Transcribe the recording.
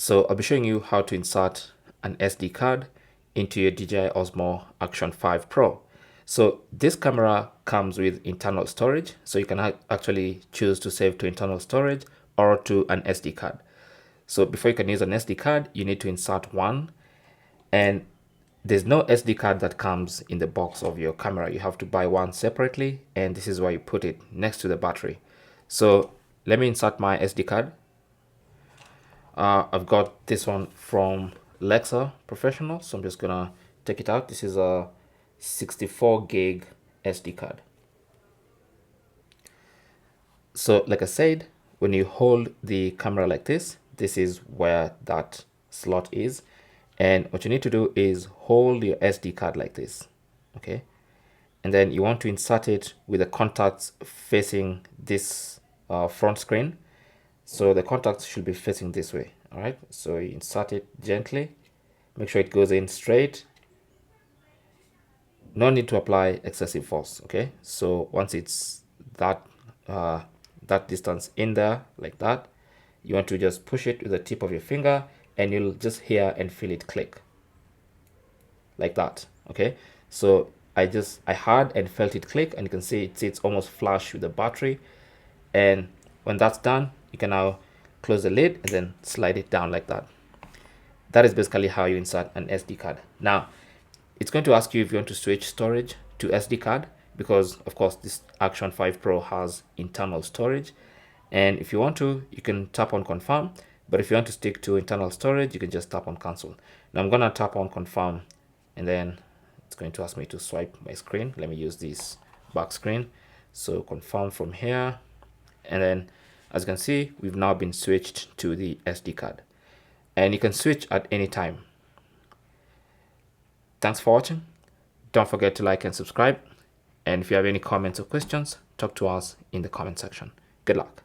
So I'll be showing you how to insert an SD card into your DJI Osmo Action 5 Pro. So this camera comes with internal storage, so you can actually choose to save to internal storage or to an SD card. So before you can use an SD card, you need to insert one, and there's no SD card that comes in the box of your camera. You have to buy one separately, and this is why you put it next to the battery. So let me insert my SD card. I've got this one from Lexa Professional, so I'm just gonna take it out. This is a 64 gig SD card. So like I said, when you hold the camera like this, this is where that slot is. And what you need to do is hold your SD card like this, okay? And then you want to insert it with the contacts facing this front screen. So the contacts should be facing this way, all right? So you insert it gently, make sure it goes in straight. No need to apply excessive force, okay? So once it's that that distance in there like that, you want to just push it with the tip of your finger, and you'll just hear and feel it click like that, okay? So I heard and felt it click, and you can see it's almost flush with the battery. And when that's done, you can now close the lid and then slide it down like that. That is basically how you insert an SD card. Now, it's going to ask you if you want to switch storage to SD card, because of course this Action 5 Pro has internal storage. And if you want to, you can tap on confirm. But if you want to stick to internal storage, you can just tap on cancel. Now I'm gonna tap on confirm, and then it's going to ask me to swipe my screen. Let me use this back screen. So confirm from here. And then as you can see, we've now been switched to the SD card, and you can switch at any time. Thanks for watching. Don't forget to like and subscribe. And if you have any comments or questions, talk to us in the comment section. Good luck.